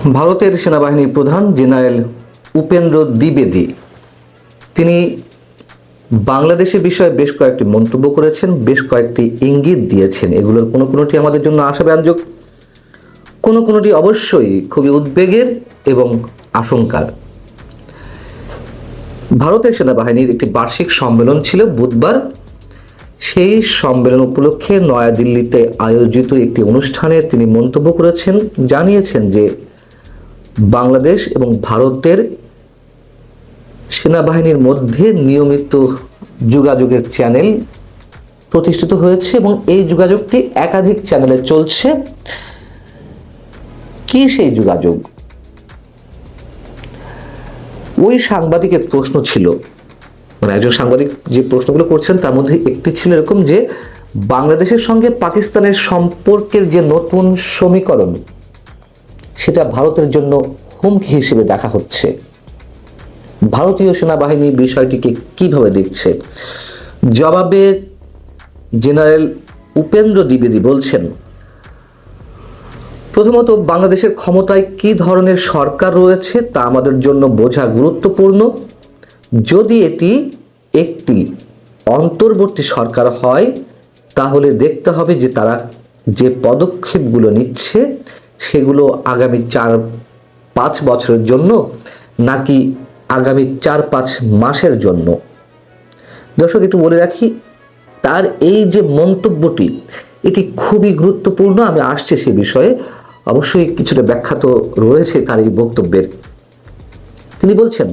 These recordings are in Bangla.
ভারতের সেনাবাহিনীর প্রধান জেনারেল উপেন্দ্র দ্বিবেদী তিনি বাংলাদেশের বিষয়ে বেশ কয়েকটি মন্তব্য করেছেন, বেশ কয়েকটি ইঙ্গিত দিয়েছেন। এগুলোর কোনো কোনোটি আমাদের জন্য আশাব্যঞ্জক, কোনো কোনোটি অবশ্যই খুবই উদ্বেগের এবং আশঙ্কার। ভারতের সেনাবাহিনীর একটি বার্ষিক সম্মেলন ছিল বুধবার। সেই সম্মেলন উপলক্ষে নয়াদিল্লিতে আয়োজিত একটি অনুষ্ঠানে তিনি মন্তব্য করেছেন, জানিয়েছেন যে বাংলাদেশ এবং ভারতের সেনাবাহিনীর মধ্যে নিয়মিত যোগাযোগের চ্যানেল প্রতিষ্ঠিত হয়েছে এবং এই যোগাযোগটি একাধিক চ্যানেলে চলছে। কি সেই যোগাযোগ? ওই সাংবাদিকের প্রশ্ন ছিল, মানে একজন সাংবাদিক যে প্রশ্নগুলো করছেন তার মধ্যে একটি ছিল এরকম যে বাংলাদেশের সঙ্গে পাকিস্তানের সম্পর্কের যে নতুন সমীকরণ সেটা ভারতের জন্য হুমকি হিসেবে দেখা হচ্ছে। ভারতীয় সেনাবাহিনী বিষয়টিকে কিভাবে দেখছে? জবাবে জেনারেল উপেন্দ্র দ্বিবেদী বলছেন, প্রথমত বাংলাদেশের ক্ষমতায় কি ধরনের সরকার রয়েছে তা আমাদের জন্য বোঝা গুরুত্বপূর্ণ। যদি এটি একটি অন্তর্বর্তী সরকার হয় তাহলে দেখতে হবে যে তারা যে পদক্ষেপগুলো নিচ্ছে সেগুলো আগামী 4-5 বছরের জন্য নাকি আগামী 4-5 মাসের জন্য। দর্শক, একটু বলে রাখি, তার এই যে মন্তব্যটি এটি খুবই গুরুত্বপূর্ণ। আমি আসছি সে বিষয়ে, অবশ্যই কিছুটা ব্যাখ্যা তো রয়েছে তার এই বক্তব্যের। তিনি বলছেন,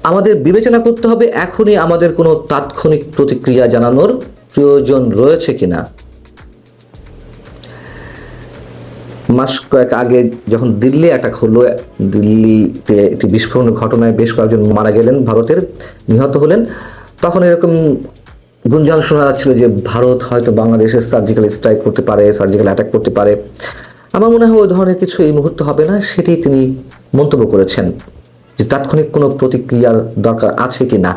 আমাদের বিবেচনা করতে হবে এখনই আমাদের কোনো তাৎক্ষণিক প্রতিক্রিয়া জানানোর প্রয়োজন রয়েছে কিনা। মাস কয়েক আগে যখন দিল্লি অ্যাটাক হলো, দিল্লিতে একটি বিস্ফোরণের ঘটনায় বেশ কয়েকজন মারা গেলেন, ভারতের নিহত হলেন, তখন এরকম গুঞ্জন শোনা যাচ্ছিল যে ভারত হয়তো বাংলাদেশের সার্জিক্যাল স্ট্রাইক করতে পারে, সার্জিক্যাল অ্যাটাক করতে পারে। আমার মনে হয় ওই ধরনের কিছু এই মুহূর্তে হবে না, সেটি তিনি মন্তব্য করেছেন যে তাৎক্ষণিক কোনো প্রতিক্রিয়ার দরকার আছে কি না।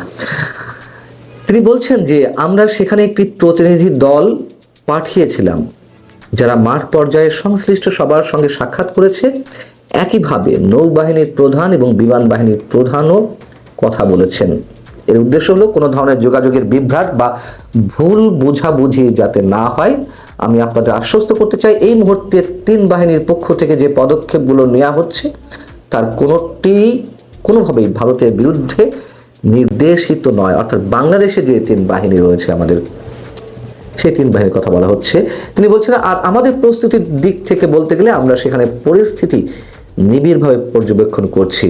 তিনি বলছেন যে আমরা সেখানে একটি প্রতিনিধি দল পাঠিয়েছিলাম যারা মাঠ পর্যায়ে সংশ্লিষ্ট সবার সঙ্গে সাক্ষাৎ করেছে। একইভাবে নৌবাহিনীর প্রধান এবং বিমান বাহিনীর প্রধানও কথা বলেছেন। এর উদ্দেশ্য হলো কোনো ধরনের যোগাযোগের বিভ্রাট বা ভুল বোঝাবুঝি যাতে না হয়। আমি আপনাদের আশ্বস্ত করতে চাই, এই মুহূর্তে 3 বাহিনীর পক্ষ থেকে যে পদক্ষেপগুলো নেওয়া হচ্ছে তার কোনোভাবেই ভারতের বিরুদ্ধে নির্দেশিত নয়। অর্থাৎ বাংলাদেশে যে 3 বাহিনী রয়েছে আমাদের, সেই 3 বাহিনীর কথা বলা হচ্ছে। তিনি বলছেন, আর আমাদের প্রস্তুতির দিক থেকে বলতে গেলে আমরা সেখানে পরিস্থিতি নিবিড়ভাবে পর্যবেক্ষণ করছি।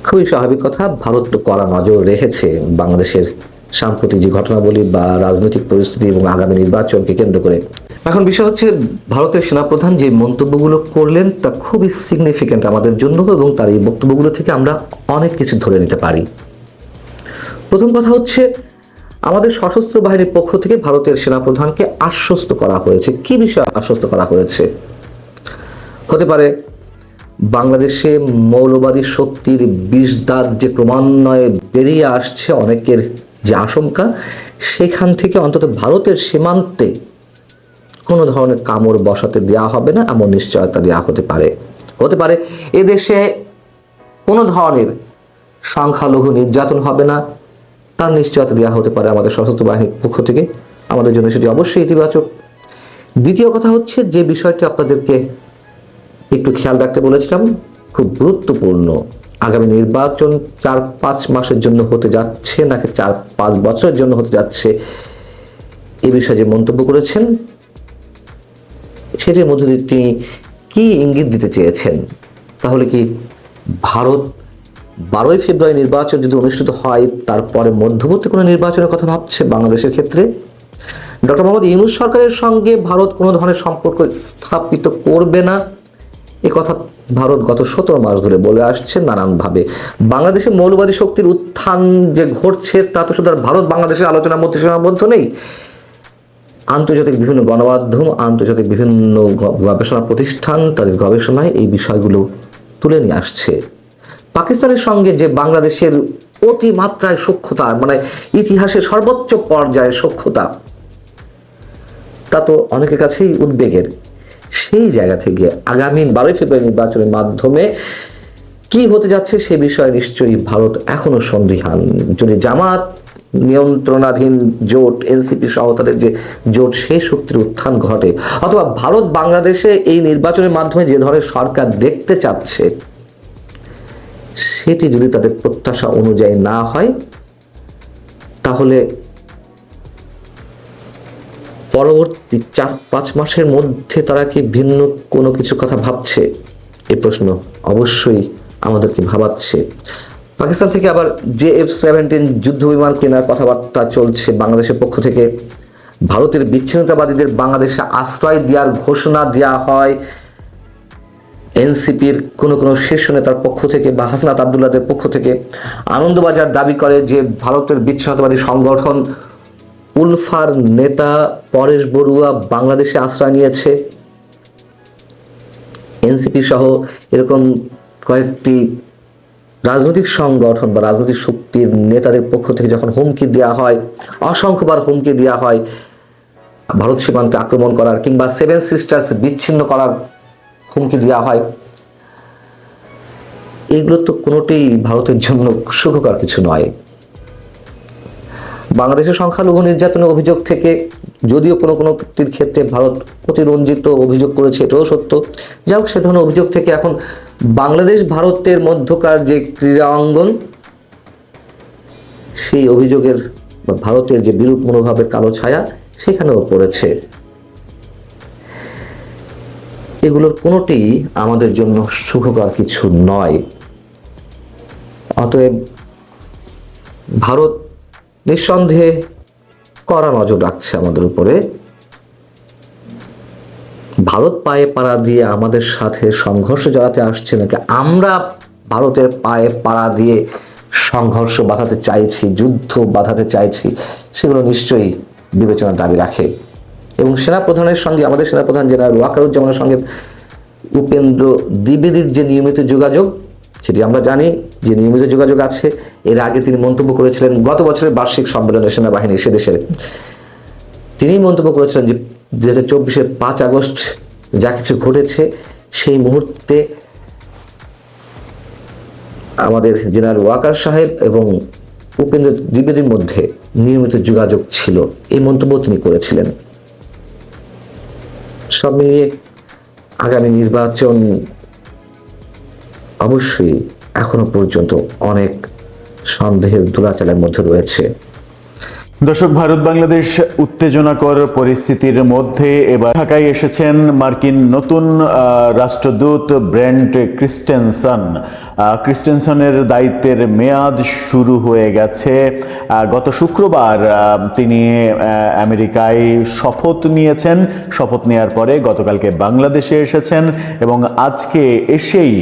খুবই স্বাভাবিক কথা, ভারত তো কড়া নজর রেখেছে বাংলাদেশের সাম্প্রতিক যে ঘটনাবলী বা রাজনৈতিক পরিস্থিতি এবং আগামী নির্বাচনকে কেন্দ্র করে। এখন বিষয় হচ্ছে, ভারতের সেনাপ্রধান যে মন্তব্যগুলো করলেন তা খুবই সিগনিফিক্যান্ট আমাদের জন্য এবং তার এই বক্তব্যগুলো থেকে আমরা অনেক কিছু ধরে নিতে পারি। প্রথম কথা হচ্ছে, আমাদের সশস্ত্র বাহিনীর পক্ষ থেকে ভারতের সেনাপ্রধানকে আশ্বস্ত করা হয়েছে। কি বিষয়ে আশ্বস্ত করা হয়েছে? হতে পারে বাংলাদেশে মৌলবাদী শক্তির বিষদাঁত যে ক্রমান্বয়ে বেরিয়ে আসছে, অনেকের যে আশঙ্কা, সেখান থেকে অন্তত ভারতের সীমান্তে কোনো ধরনের কামড় বসাতে দেওয়া হবে না এমন নিশ্চয়তা দেওয়া হতে পারে এদেশে কোনো ধরনের সংখ্যালঘু নির্যাতন হবে না তার নিশ্চয়তা দেওয়া হতে পারে আমাদের সশস্ত্র বাহিনীর পক্ষ থেকে। আমাদের জন্য সেটি অবশ্যই ইতিবাচক। দ্বিতীয় কথা হচ্ছে, যে বিষয়টি আপনাদেরকে একটু খেয়াল রাখতে বলেছিলাম, খুব গুরুত্বপূর্ণ, আগামী নির্বাচন 4-5 মাসের জন্য হতে যাচ্ছে নাকি 4-5 বছরের জন্য হতে যাচ্ছে, এ বিষয়ে যে মন্তব্য করেছেন সেটির মধ্যে তিনি কি ইঙ্গিত দিতে চেয়েছেন? তাহলে কি ভারত 12ই ফেব্রুয়ারি নির্বাচন যদি অনুষ্ঠিত হয় তারপরে মধ্যবর্তী কোনো নির্বাচনের কথা ভাবছে বাংলাদেশের ক্ষেত্রে? ডক্টর মোহাম্মদ ইউনূস সরকারের সঙ্গে ভারত কোনো ধরনের সম্পর্ক স্থাপিত করবে না, এ কথা ভারত গত 17 মাস ধরে বলে আসছে নানানভাবে। বাংলাদেশে মৌলবাদী শক্তির উত্থান যে ঘটছে তা তো শুধু ভারত বাংলাদেশের আলোচনার মধ্যে সীমাবদ্ধ নেই। আন্তর্জাতিক বিভিন্ন গণমাধ্যম, আন্তর্জাতিক বিভিন্ন গবেষণা প্রতিষ্ঠান তাদের গবেষণায় এই বিষয়গুলো তুলে নিয়ে আসছে। পাকিস্তানের সঙ্গে যে বাংলাদেশের অতিমাত্রায় সখ্যতা, মানে ইতিহাসের সর্বোচ্চ পর্যায়ের সখ্যতা, তা তো অনেকের কাছেই উদ্বেগের। সেই জায়গা থেকে আগামী 12 ফেব্রুয়ারি নির্বাচনের মাধ্যমে কি হতে যাচ্ছে সে বিষয়ে নিশ্চয়ই ভারত এখনো সন্দিহান। যদি জামাত নিয়ন্ত্রণাধীন জোট এনসিপি সহ তাদের যে জোট সেই শক্তির উত্থান ঘটে, অথবা ভারত বাংলাদেশে এই নির্বাচনের মাধ্যমে যে ধরনের সরকার দেখতে চাচ্ছে সেটি যদি তাদের প্রত্যাশা অনুযায়ী না হয়, তাহলে পরবর্তী 4-5 মাসের মধ্যে তারা কি ভিন্ন কোনো কিছু কথা ভাবছে, এই প্রশ্ন অবশ্যই আমাদেরকে ভাবাচ্ছে। পাকিস্তান থেকে আবার JF-17 যুদ্ধ বিমান কেনার কথাবার্তা চলছে বাংলাদেশের পক্ষ থেকে। ভারতের বিচ্ছিন্নতাবাদীদের বাংলাদেশে আশ্রয় দেওয়ার ঘোষণা দেওয়া হয় এনসিপির কোনো শীর্ষ নেতার পক্ষ থেকে বা হাসনাত আবদুল্লাহদের পক্ষ থেকে। আনন্দবাজার দাবি করে যে ভারতের বিচ্ছিন্নতাবাদী সংগঠন উলফার নেতা পরেশ বড়ুয়া বাংলাদেশে আশ্রয় নিয়েছে। এনসিপি সহ এরকম কয়েকটি রাজনৈতিক সংগঠন বা রাজনৈতিক শক্তির নেতাদের পক্ষ থেকে যখন হুমকি দেওয়া হয়, অসংখ্যবার হুমকি দেওয়া হয় ভারত সীমান্তে আক্রমণ করার কিংবা 7 সিস্টার্স বিচ্ছিন্ন করার হুমকি দেওয়া হয়, এগুলো তো কোনোটাই ভারতের জন্য সুখকর কিছু নয়। বাংলাদেশের সংখ্যালঘু নির্যাতনের অভিযোগ থেকে যদিও কোনো ক্ষেত্রে ভারত অতিরঞ্জিত অভিযোগ করেছে, এটাও সত্য। যাই হোক, সে ধরনের অভিযোগ থেকে এখন বাংলাদেশ ভারতের মধ্যকার যে ক্রীড়া অঙ্গন, সেই অভিযোগের বা ভারতের যে বিরূপ মনোভাবের কালো ছায়া সেখানেও পড়েছে। এগুলোর কোনোটি আমাদের জন্য সুখকর কিছু নয়। অতএব ভারত নিঃসন্দেহে কড়া নজর রাখছে আমাদের উপরে। ভারত পায়ে পাড়া দিয়ে আমাদের সাথে সংঘর্ষ জড়াতে আসছে নাকি আমরা ভারতের পায়ে পাড়া দিয়ে সংঘর্ষ বাঁধাতে চাইছি, যুদ্ধ বাঁধাতে চাইছি, সেগুলো নিশ্চয়ই বিবেচনার দাবি রাখে। এবং সেনাপ্রধানের সঙ্গে, আমাদের সেনাপ্রধান জেনারেল ওয়াকারুজ্জামানের সঙ্গে উপেন্দ্র দ্বিবেদীর যে নিয়মিত যোগাযোগ, সেটি আমরা জানি যে নিয়মিত যোগাযোগ আছে। এর আগে তিনি মন্তব্য করেছিলেন গত বছরের বার্ষিক সম্মেলনে সেনাবাহিনী সে দেশের, তিনি মন্তব্য করেছিলেন যে 2024-এর 5 আগস্ট যা কিছু ঘটেছে সেই মুহূর্তে আমাদের জেনারেল ওয়াকার সাহেব এবং উপেন্দ্র দ্বিবেদীর মধ্যে নিয়মিত যোগাযোগ ছিল, এই মন্তব্য তিনি করেছিলেন। সব মিলিয়ে আগামী নির্বাচন অবশ্যই এখনো পর্যন্ত অনেক সন্দেহের দোলাচলের মধ্যে রয়েছে। দর্শক, ভারত বাংলাদেশ উত্তেজনাকর পরিস্থিতির মধ্যে এবার ঢাকায় এসেছেন মার্কিন নতুন রাষ্ট্রদূত ব্রেন্ট ক্রিস্টেনসনের দায়িত্বের মেয়াদ শুরু হয়ে গেছে। গত শুক্রবার তিনি আমেরিকায় শপথ নিয়েছেন। শপথ নেওয়ার পরে গতকালকে বাংলাদেশে এসেছেন এবং আজকে এসেই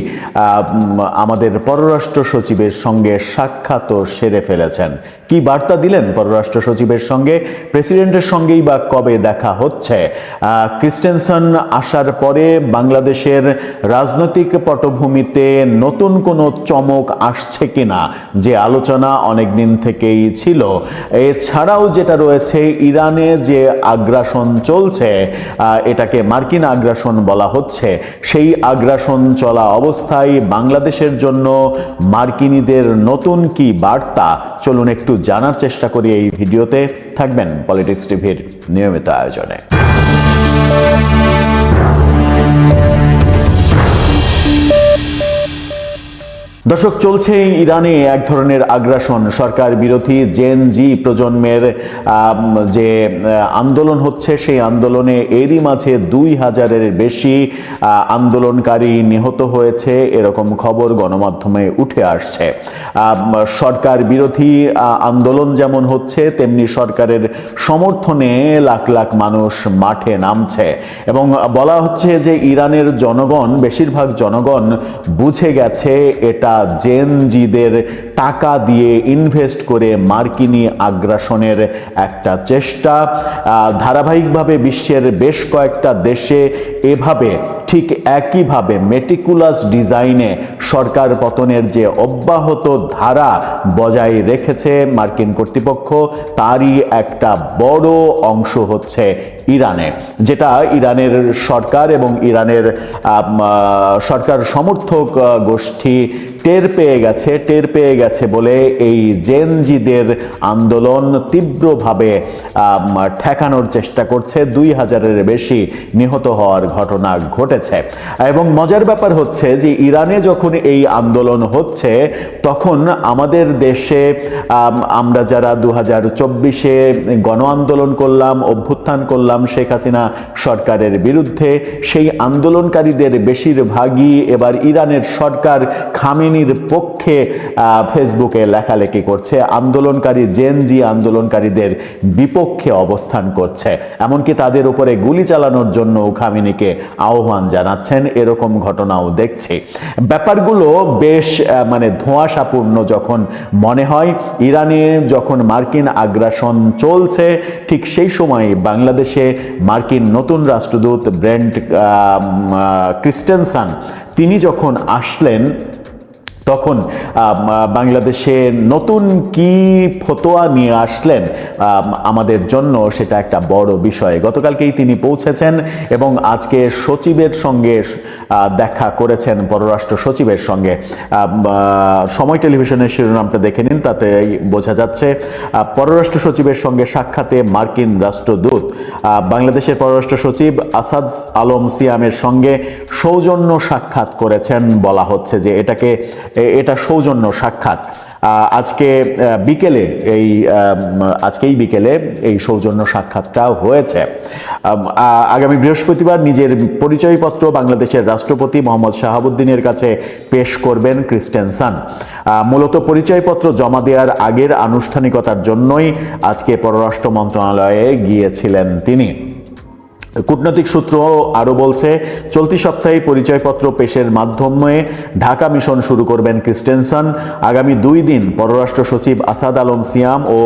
আমাদের পররাষ্ট্র সচিবের সঙ্গে সাক্ষাৎও সেরে ফেলেছেন। কি বার্তা দিলেন পররাষ্ট্র সচিবের সঙ্গে? প্রেসিডেন্টের সঙ্গেই বা কবে দেখা হচ্ছে? ক্রিস্টেনসন আসার পরে বাংলাদেশের রাজনৈতিক পটভূমিতে নতুন কোনো চমক আসছে কিনা, যে আলোচনা অনেক দিন থেকেই ছিল। এছাড়াও যেটা রয়েছে, ইরানে যে আগ্রাসন চলছে, এটাকে মার্কিন আগ্রাসন বলা হচ্ছে, সেই আগ্রাসন চলা অবস্থায় বাংলাদেশের জন্য মার্কিনীদের নতুন কি বার্তা, চলুন একটু জানার চেষ্টা করি এই ভিডিওতে। থাকবেন পলিটিক্স টিভির নিয়মিত আয়োজনে। দর্শক, চলছে ইরানে এক ধরনের আগ্রাসন। সরকার বিরোধী জেন জি প্রজন্মের যে আন্দোলন হচ্ছে, সেই আন্দোলনে এরই মাঝে 2000-এর বেশি আন্দোলনকারী নিহত হয়েছে, এরকম খবর গণমাধ্যমে উঠে আসছে। সরকার বিরোধী আন্দোলন যেমন হচ্ছে, তেমনি সরকারের সমর্থনে লাখ লাখ মানুষ মাঠে নামছে এবং বলা হচ্ছে যে ইরানের জনগণ, বেশিরভাগ জনগণ বুঝে গেছে এটা জেন জিদের টাকা দিয়ে ইনভেস্ট করে মার্কিনী আগ্রাসনের একটা চেষ্টা। ধারাবাহিকভাবে বিশ্বের বেশ কয়েকটা দেশে এভাবে ঠিক একইভাবে মেটিকুলাস ডিজাইনে সরকার পতনের যে অব্যাহত ধারা বজায় রেখেছে মার্কিন কর্তৃপক্ষ, তারই একটা বড় অংশ হচ্ছে ইরানে, যেটা ইরানের সরকার এবং ইরানের সরকার সমর্থক গোষ্ঠী টের পেয়ে গেছে বলে এই জেনজিদের আন্দোলন তীব্রভাবে ঠেকানোর চেষ্টা করছে। 2000-এর বেশি নিহত হওয়ার ঘটনা ঘটেছে। এবং মজার ব্যাপার হচ্ছে যে ইরানে যখন এই আন্দোলন হচ্ছে, তখন আমাদের দেশে আমরা যারা 2024-এ গণ আন্দোলন করলাম, অভ্যুত্থান করলাম শেখ হাসিনা সরকারের বিরুদ্ধে, সেই আন্দোলনকারীদের বেশিরভাগই এবার ইরানের সরকার খামেনির পক্ষে ফেসবুকে লেখালেখি করছে, আন্দোলনকারী জেনজি আন্দোলনকারীদের বিপক্ষে অবস্থান করছে, এমনকি তাদের উপরে গুলি চালানোর জন্য খামেনিকে আহ্বান জানাচ্ছেন। এরকম ঘটনাও দেখছি। ব্যাপারগুলো বেশ ধোঁয়াশাপূর্ণ যখন মনে হয়। ইরানে যখন মার্কিন আগ্রাসন চলছে, ঠিক সেই সময় বাংলাদেশে মার্কিন নতুন রাষ্ট্রদূত ব্রেন্ট ক্রিস্টেনসন তিনি যখন আসলেন, তখন বাংলাদেশে নতুন কি ফতোয়া নিয়ে আসলেন আমাদের জন্য সেটা একটা বড় বিষয়। গতকালকেই তিনি পৌঁছেছেন এবং আজকে সচিবের সঙ্গে দেখা করেছেন, পররাষ্ট্র সচিবের সঙ্গে। সময় টেলিভিশনের শিরোনামটা দেখে নিন, তাতে বোঝা যাচ্ছে পররাষ্ট্র সচিবের সঙ্গে সাক্ষাতে মার্কিন রাষ্ট্রদূত বাংলাদেশের পররাষ্ট্র সচিব আসাদ আলম সিয়ামের সঙ্গে সৌজন্য সাক্ষাৎ করেছেন। বলা হচ্ছে যে এটা সৌজন্য সাক্ষাৎ। আজকেই বিকেলে এই সৌজন্য সাক্ষাৎটা হয়েছে। আগামী বৃহস্পতিবার নিজের পরিচয়পত্র বাংলাদেশের রাষ্ট্রপতি মোহাম্মদ শাহাবুদ্দিনের কাছে পেশ করবেন ক্রিস্টেনসন। মূলত পরিচয়পত্র জমা দেওয়ার আগের আনুষ্ঠানিকতার জন্যই আজকে পররাষ্ট্র মন্ত্রণালয়ে গিয়েছিলেন তিনি। কূটনৈতিক সূত্র আরও বলছে, চলতি সপ্তাহে পরিচয়পত্র পেশের মাধ্যমে ঢাকা মিশন শুরু করবেন ক্রিস্টেনসন। আগামী 2 দিন পররাষ্ট্র সচিব আসাদ আলম সিয়াম ও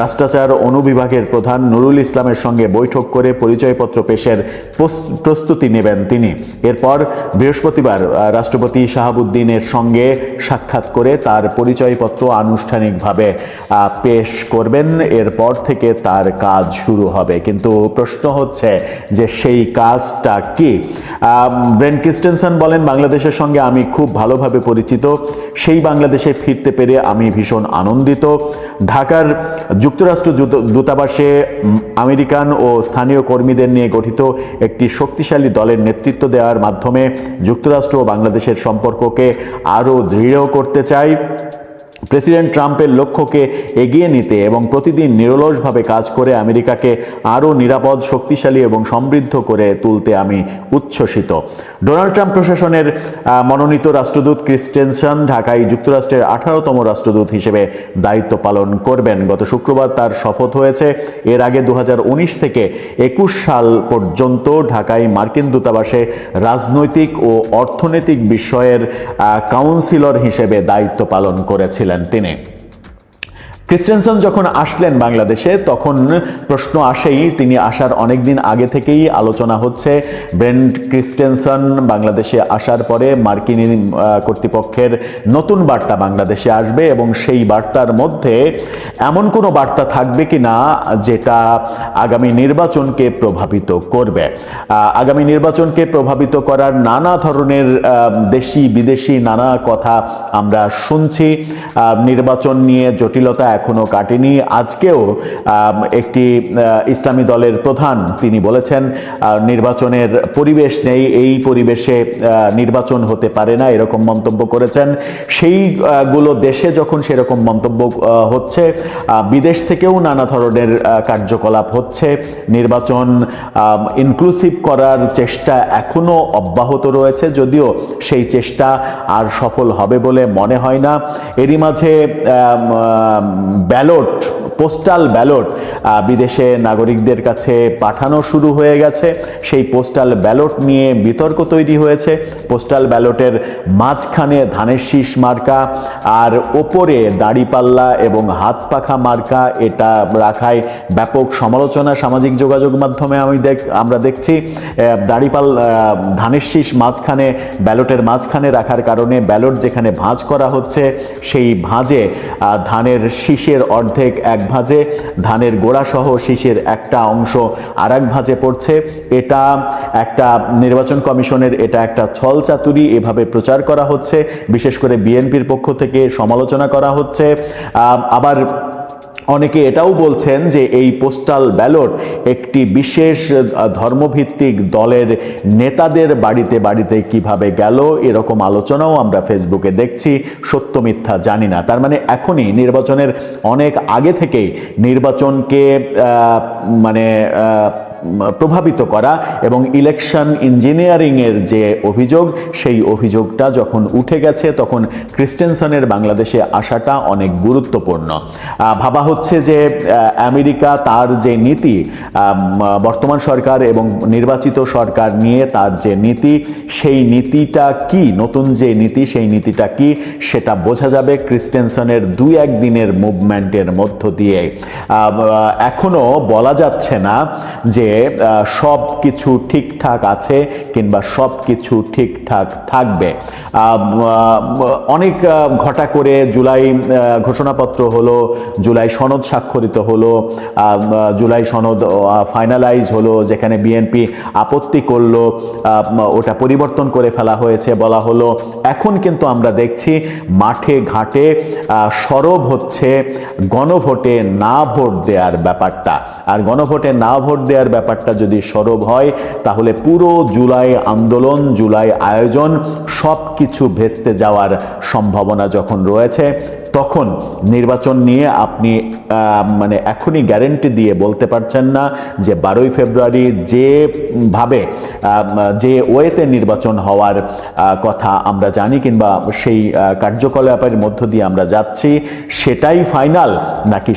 রাষ্ট্রাচার অনুবিভাগের প্রধান নুরুল ইসলামের সঙ্গে বৈঠক করে পরিচয়পত্র পেশের প্রস্তুতি নেবেন তিনি। এরপর বৃহস্পতিবার রাষ্ট্রপতি শাহাবুদ্দিনের সঙ্গে সাক্ষাৎ করে তার পরিচয়পত্র আনুষ্ঠানিকভাবে পেশ করবেন। এরপর থেকে তার কাজ শুরু হবে। কিন্তু প্রশ্ন হচ্ছে যে সেই কাজটা কি? ব্রেন্ট ক্রিস্টেনসন বলেন, বাংলাদেশের সঙ্গে আমি খুব ভালোভাবে পরিচিত, সেই বাংলাদেশে ফিরতে পেরে আমি ভীষণ আনন্দিত। ঢাকার যুক্তরাষ্ট্র দূতাবাসে আমেরিকান ও স্থানীয় কর্মীদের নিয়ে গঠিত একটি শক্তিশালী দলের নেতৃত্ব দেওয়ার মাধ্যমে যুক্তরাষ্ট্র ও বাংলাদেশের সম্পর্ককে আরও দৃঢ় করতে চাই। প্রেসিডেন্ট ট্রাম্পের লক্ষ্যকে এগিয়ে নিতে এবং প্রতিদিন নিরলসভাবে কাজ করে আমেরিকাকে আরও নিরাপদ, শক্তিশালী এবং সমৃদ্ধ করে তুলতে আমি উচ্ছ্বসিত। ডোনাল্ড ট্রাম্প প্রশাসনের মনোনীত রাষ্ট্রদূত ক্রিস্টেনসন ঢাকায় যুক্তরাষ্ট্রের 18তম রাষ্ট্রদূত হিসেবে দায়িত্ব পালন করবেন। গত শুক্রবার তার শপথ হয়েছে। এর আগে 2019 থেকে 21 সাল পর্যন্ত ঢাকায় মার্কিন দূতাবাসে রাজনৈতিক ও অর্থনৈতিক বিষয়ের কাউন্সিলর হিসেবে দায়িত্ব পালন করেছিলেন তিনি। ক্রিস্টেনসন যখন আসলেন বাংলাদেশে, তখন প্রশ্ন আসেই, তিনি আসার অনেক দিন আগে থেকেই আলোচনা হচ্ছে ব্রেন্ট ক্রিস্টেনসন বাংলাদেশে আসার পরে মার্কিন কর্তৃপক্ষের নতুন বার্তা বাংলাদেশে আসবে এবং সেই বার্তার মধ্যে এমন কোনো বার্তা থাকবে কি না যেটা আগামী নির্বাচনকে প্রভাবিত করবে। আগামী নির্বাচনকে প্রভাবিত করার নানা ধরনের দেশি বিদেশি নানা কথা আমরা শুনছি। নির্বাচন নিয়ে জটিলতা এখনো কাটেনি। আজকেও একটি ইসলামী দলের প্রধান তিনি বলেছেন নির্বাচনের পরিবেশ নেই, এই পরিবেশে নির্বাচন হতে পারে না, এরকম মন্তব্য করেছেন। সেইগুলো দেশে যখন সেরকম মন্তব্য হচ্ছে, বিদেশ থেকেও নানা ধরনের কার্যকলাপ হচ্ছে। নির্বাচন ইনক্লুসিভ করার চেষ্টা এখনো অব্যাহত রয়েছে, যদিও সেই চেষ্টা আর সফল হবে বলে মনে হয় না। এরই মাঝে ব্যালট পোস্টাল ব্যালট বিদেশে নাগরিকদের কাছে পাঠানো শুরু হয়ে গেছে। সেই পোস্টাল ব্যালট নিয়ে বিতর্ক তৈরি হয়েছে। পোস্টাল ব্যালটের মাঝখানে ধানের শীষ মার্কা আর ওপরে দাড়িপাল্লা এবং হাত পাখা মার্কা, এটা রাখায় ব্যাপক সমালোচনা সামাজিক যোগাযোগ মাধ্যমে আমরা দেখছি। ধানের শীষ মাঝখানে, ব্যালটের মাঝখানে রাখার কারণে ব্যালট যেখানে ভাঁজ করা হচ্ছে সেই ভাঁজে ধানের শীষের অর্ধেক এক ভাঁজে, ধানের গোড়া সহ শীষের একটা অংশ আর এক ভাঁজে পড়ছে। এটা একটা নির্বাচন কমিশনের এটা একটা ছল চাতুরি, এভাবে প্রচার করা হচ্ছে। বিশেষ করে বিএনপির পক্ষ থেকে সমালোচনা করা হচ্ছে। আবার অনেকে এটাও বলছেন যে এই পোস্টাল ব্যালট একটি বিশেষ ধর্মভিত্তিক দলের নেতাদের বাড়িতে বাড়িতে কিভাবে গেল, এরকম আলোচনাও আমরা ফেসবুকে দেখছি। সত্য মিথ্যা জানি না। তার মানে এখনই নির্বাচনের অনেক আগে থেকেই নির্বাচনকে প্রভাবিত করা এবং ইলেকশন ইঞ্জিনিয়ারিংয়ের যে অভিযোগ, সেই অভিযোগটা যখন উঠে গেছে তখন ক্রিস্টেনসনের বাংলাদেশে আসাটা অনেক গুরুত্বপূর্ণ। ভাবা হচ্ছে যে আমেরিকা তার যে নীতি, বর্তমান সরকার এবং নির্বাচিত সরকার নিয়ে তার যে নীতি, সেই নীতিটা কি, নতুন যে নীতি সেই নীতিটা কি সেটা বোঝা যাবে ক্রিস্টেনসনের 2-1 দিনের মুভমেন্টের মধ্য দিয়ে। এখনো বলা যাচ্ছে না যে সব কিছু ঠিকঠাক আছে কিংবা সব কিছু ঠিকঠাক থাকবে। অনেক ঘটা করে জুলাই ঘোষণাপত্র হলো, জুলাই সনদ স্বাক্ষরিত হলো, জুলাই সনদ ফাইনালাইজ হলো, যেখানে বিএনপি আপত্তি করলো, ওটা পরিবর্তন করে ফেলা হয়েছে বলা হলো। এখন কিন্তু আমরা দেখছি মাঠে ঘাটে সরব হচ্ছে গণভোটে না ভোট দেওয়ার ব্যাপারটা। আর গণভোটে না ভোট দেওয়ার ব্যাপারটা যদি সরব হয় তাহলে পুরো জুলাই আন্দোলন, জুলাই আয়োজন সব কিছু ভেস্তে যাওয়ার সম্ভাবনা যখন রয়েছে, তখন নির্বাচন নিয়ে আপনি এখনই গ্যারেন্টি দিয়ে বলতে পারছেন না যে 12ই ফেব্রুয়ারি যেভাবে যে ওয়েতে নির্বাচন হওয়ার কথা আমরা জানি কিংবা সেই কার্যকলাপের মধ্য দিয়ে আমরা যাচ্ছি সেটাই ফাইনাল নাকি